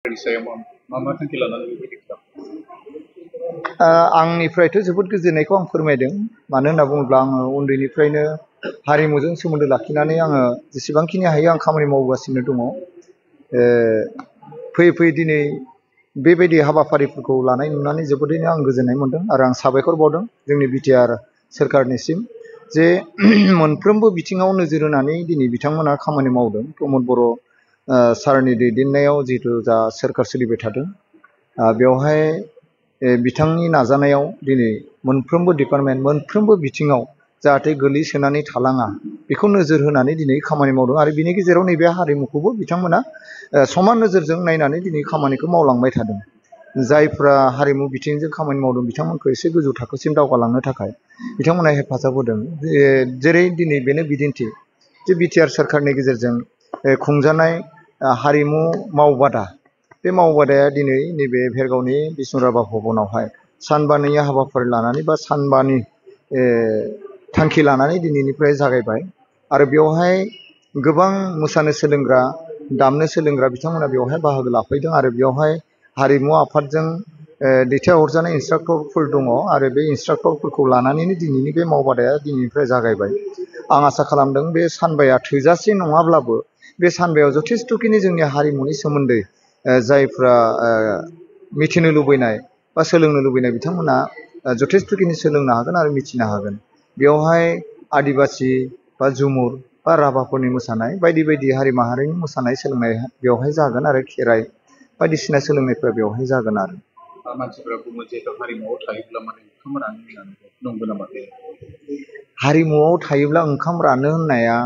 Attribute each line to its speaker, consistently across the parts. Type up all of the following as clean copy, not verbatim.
Speaker 1: मा थांखि लानानै बेबायदि खालामो?
Speaker 2: आंनिफ्रायथ' जोबोद गोजोननायखौ आं फोरमायदों। मानो होनना बुङोब्ला आङो उन्दैनिफ्रायनो हारिमुजों सोमोन्दो लाखिनानै आङो जेसेबांखिनि हायो आं खामानि मावगासिनो दङ। फैयै फैयै दिनै बेबायदि हाबाफारिफोरखौ लानाय नुनानै जोबोदैनो आं गोजोननाय मोन्दों आरो आं साबायखर बावदों जोंनि बिटिआर सोरखारनिसिम जे मोनफ्रोमबो बिथिङाव नोजोर होनानै दिनै बिथांमोना खामानि मावदों। प्रमद बर' सारनि दैदेननायाव जिहेथु जा सोरखार सोलिबाय थादों बेवहाय बिथांनि नाजानायाव दिनै मोनफ्रोमबो डिपार्टमेन्ट मोनफ्रोमबो बिथिङाव जाहाथे गोलैसोनानै थालाङा बेखौ नोजोर होनानै दिनै खामानि मावदों आरो बिनि गेजेराव नैबे हारिमुखौबो बिथांमोना समान नोजोरजों नायनानै दिनै खामानिखौ मावलांबाय थादों। जायफ्रा हारिमु बिथिंजों खामानि मावदों बिथांमोनखौ एसे गोजौ थाखोसिम दावगालांनो थाखाय बिथांमोना हेफाजाब होदों। जेरै दिनै बेनो बिदिन्थि जे बिटिआर सोरखारनि गेजेरजों खुंजानाय हारिमु मावबादा, बे मावबादाया दिनै नैबे भेरगावनि बिष्णु राभा भवनावहाय सानबानि हाबाफारि लानानै बा सानबानि थांखि लानानै दिनैनिफ्राय जागायबाय आरो बेवहाय गोबां मोसानो सोलोंग्रा दामनो सोलोंग्रा बिथांमोना बेवहाय बाहागो लाफैदों आरो बेवहाय हारिमु आफादजों दैथायहरजानाय इन्सट्राक्टरफोर दङ आरो बे इन्सट्राक्टरफोरखौ लानानैनो दिनैनि बे मावबादाया दिनैनिफ्राय जागायबाय। आं आसा खालामदों बे सानबाया थोजासे नङाब्लाबो बे सानबायाव जथेस्थ'खिनि जोंनि हारिमुनि सोमोन्दै जायफ्रा मिथिनो लुबैनाय बा सोलोंनो लुबैनाय बिथांमोना जथेस्थ'खिनि सोलोंनो हागोन आरो मिथिनो हागोन। बेवहाय आदिबासि बा झुमुर बा राभाफोरनि मोसानाय बायदि बायदि हारि माहारिनि मोसानाय सोलोंनाय बेवहाय जागोन आरो खेराइ बायदिसिना सोलोंनायफ्रा बेवहाय जागोन आरो।
Speaker 1: मानसिफ्रा बुङो जे हारिमुआव थायोब्ला माने ओंखाम रानो होननानै, नंगौ नामा बे?
Speaker 2: हारिमुआव थायोब्ला ओंखाम रानो होननाया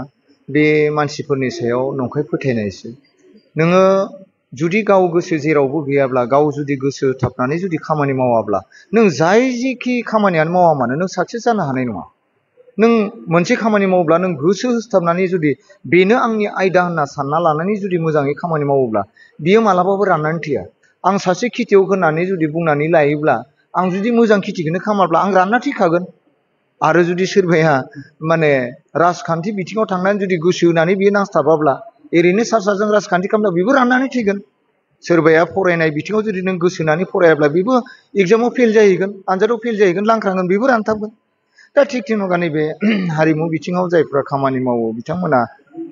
Speaker 2: बे मानसिफोरनि सायाव नंखाय फोथायनायसो। नोङो जुदि गाव गोसो जेरावबो गैयाब्ला, गाव जुदि गोसो होथाबनानै जुदि खामानि मावाब्ला, नों जाय जिखि खामानियानो मावा मानो नों साक्सेस जानो हानाय नङा। नों मोनसे खामानि मावोब्ला नों गोसो होथाबनानै जुदि बेनो आंनि आयदा होनना सानना लानानै जुदि मोजाङै खामानि मावोब्ला बियो मालाबाबो राननानै थैया। आं सासे खेथियग होननानै जुदि बुंनानै लायोब्ला आं जुदि मोजां खेथिखौनो खालामाब्ला आं रानना थैखागोन। आरो जुदि सोरबाया माने राजखान्थि बिथिङाव थांनानै जुदि गोसो होनानै बियो नांथाबाब्ला ओरैनो सा साजों राजखान्थि खालामब्ला बेबो राननानै थैगोन। सोरबाया फरायनाय बिथिङाव जुदि नों गोसो होनानै फरायाब्ला बेबो एग्जामाव फेल जाहैगोन, आनजादाव फेल जाहैगोन, लांख्रांगोन, बेबो रानथाबगोन। दा थिग थेन'का नैबे हारिमु बिथिङाव जायफ्रा खामानि मावो बिथांमोना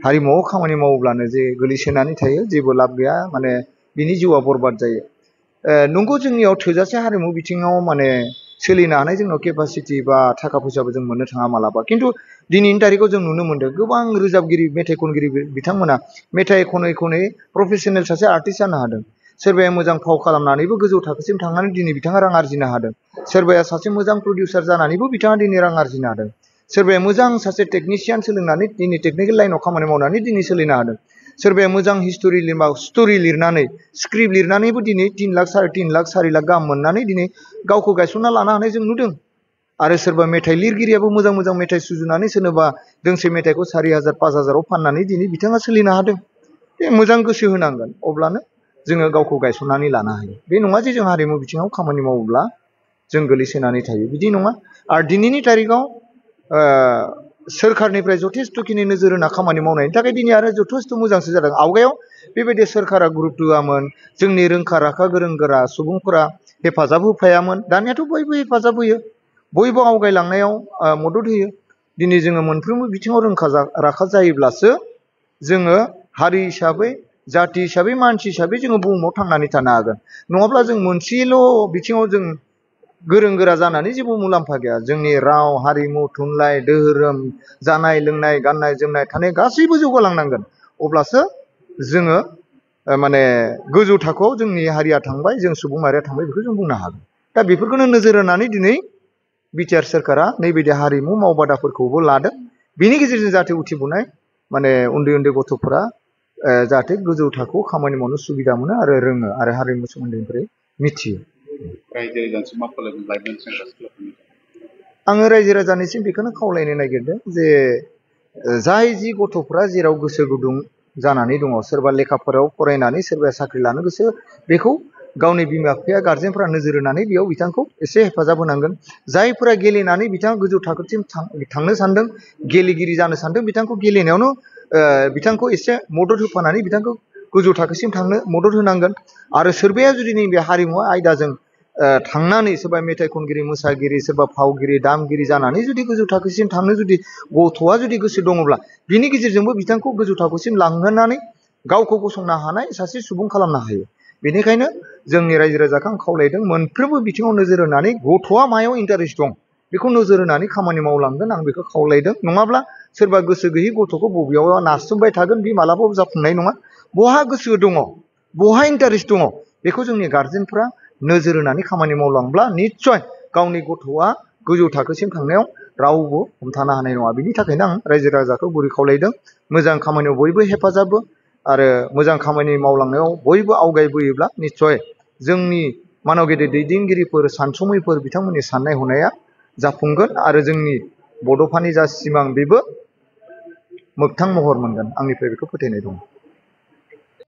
Speaker 2: हारिमुआव खामानि मावोब्लानो जे गोलैसोनानै थायो जेबो लाब गैया, माने बिनि जिउआ बरबाद जायो। नंगौ जोंनियाव थोजासे हारिमु बिथिङाव माने सोलिनो हानाय जोंनाव केपासिटि बा थाखा फैसाबो जों मोननो थाङा मालाबा, खिन्थु दिनैनि तारिखाव जों नुनो मोन्दों गोबां रोजाबगिरि मेथाइ खनगिरि बिथांमोना मेथाइ खनै खनै प्रफेसनेल सासे आर्टिस्ट जानो हादों। सोरबाया मोजां फाव खालामनानैबो गोजौ थाखोसिम थांनानै दिनै बिथाङा रां आरजिनो हादों। सोरबाया सासे मोजां प्रडिउसार जानानैबो बिथाङा दिनै रां आरजिनो हादों। सोरबाया मोजां सासे टेकनिशियान सोलोंनानै दिनै टेकनिकेल लाइनाव खामानि मावनानै दिनै सोलिनो हादों। सोरबाया मोजां स्ट'रि लिरनानै स्क्रिप्ट लिरनानैबो दिनै 3 लाख 3.5 लाख 4 लाख गाहाम मोननानै दिनै गावखौ गायसनना लानो हानाय जों नुदों। आरो सोरबा मेथाइ लिरगिरियाबो मोजां मोजां मेथाइ सुजुनानै सोरनोबा दोंसे मेथाइखौ 4,000 5,000 फाननानै दिनै बिथाङा सोलिनो हादों। बे मोजां गोसो होनांगोन, अब्लानो जोङो गावखौ गायसननानै लानो हायो। बे नङा जे जों हारिमु बिथिङाव खामानि मावोब्ला जों गोलैसोनानै थायो, बिदि नङा। आरो दिनैनि तारिखाव सोरखारनिफ्राय जथेस्थ'खिनि नोजोर होना खामानि मावनायनि थाखाय दिनै आरो जथेस्थ' मोजांसो जादों। आवगायाव बेबायदि सोरखारा गुरुत्त होआमोन, जोंनि रोंखा राखा गोरों गोरा सुबुंफोरा हेफाजाब होफायामोन। दानियाथ' बयबो हेफाजाब होयो, बयबो आवगायलांनायाव मदद होयो। दिनै जोङो मोनफ्रोमबो बिथिङाव रोंखा राखा जायोब्लासो जोङो हारि हिसाबै, जाथि हिसाबै, मानसि हिसाबै जोङो बुहुमाव थांनानै थानो हागोन। नङाब्ला जों मोनसेल' बिथिङाव जों गोरों गोरा जानानै जेबो मुलाम्फा गैया। जोंनि राव, हारिमु, थुनलाइ, धोरोम, जानाय लोंनाय, गाननाय जोमनाय, थानाय गासैबो जौगालांनांगोन। अब्लासो जोङो माने गोजौ थाखोआव जोंनि हारिया थांबाय, जों सुबुं माहारिया थांबाय, बेखौ जों बुंनो हागोन। दा बेफोरखौनो नोजोर होनानै दिनै बिटिआर सोरखारा नैबायदि हारिमु मावबादाफोरखौबो लादों। बेनि गेजेरजों जाहाथे उथिबोनाय माने उन्दै उन्दै गथ'फोरा जाहाथे गोजौ थाखोआव खामानि मावनो सुबिदा मोनो आरो रोङो आरो हारिमु सोमोन्दैनिफ्राय मिथियो।
Speaker 1: रायजो राजानिसिम मा खालामगोन लाइमोन सेंग्रा सिख्लाफोरनि?
Speaker 2: आङो रायजो राजानिसिम बेखौनो खावलायनो नागिरदों जे जाय जि गथ'फ्रा जेराव गोसो गुदुं जानानै दङ, सोरबा लेखाफोराव फरायनानै सोरबाया साख्रि लानो गोसो, बेखौ गावनि बिमा बिफाया गार्जेनफ्रा नोजोर होनानै बेयाव बिथांखौ एसे हेफाजाब होनांगोन। जायफोरा गेलेनानै बिथाङा गोजौ थाखोसिम थांनो सानदों, गेलेगिरि जानो सानदों, बिथांखौ गेलेनायावनो बिथांखौ एसे मदद होफानानै बिथांखौ गोजौ थाखोसिम थांनो मदद होनांगोन आरो सोरबाया जुदि नैबे हारिमु आयदाजों थांनानै सोरबा मेथाइ खनगिरि मोसागिरि सोरबा फावगिरि दामगिरि जानानै जुदि गोजौ थाखोसिम थांनो जुदि गथ'आ जुदि गोसो दङब्ला बिनि गेजेरजोंबो बिथांखौ गोजौ थाखोसिम लांहोनानै गावखौ गसंनो हानाय सासे सुबुं खालामनो हायो। बेनिखायनो जोंनि रायजो राजाखौ आं खावलायदों मोनफ्रोमबो बिथिङाव नोजोर होनानै गथ'आ मायाव इन्टारेस्ट दं बेखौ नोजोर होनानै खामानि मावलांगोन आं बेखौ खावलायदों। नङाब्ला सोरबा गोसो गैयै गथ'खौ बबेयाव नारसोमबाय थागोन बे मालाबाबो जाफुंनाय नङा। बहा गोसो दङ बहा इन्टारेस्ट दङ बेखौ जोंनि गार्जेनफ्रा नोजोर होनानै खामानि मावलांब्ला निस्सय गावनि गथ'आ गोजौ थाखोसिम थांनायाव रावबो हमथानो हानाय नङा। बिनि थाखायनो आं रायजो राजाखौ गुरै खावलायदों मोजां खामानियाव बयबो हेफाजाब आरो मोजां खामानि मावलांनायाव बयबो आवगायबोयोब्ला निस्सय जोंनि मानव गेदेर दैदेनगिरिफोर सानसुमैफोर बिथांमोननि साननाय हनाया जाफुंगोन आरो जोंनि बड'फानि जा सिमां बेबो मोगथां महर मोनगोन। आंनिफ्राय बेखौ फोथायनाय दं।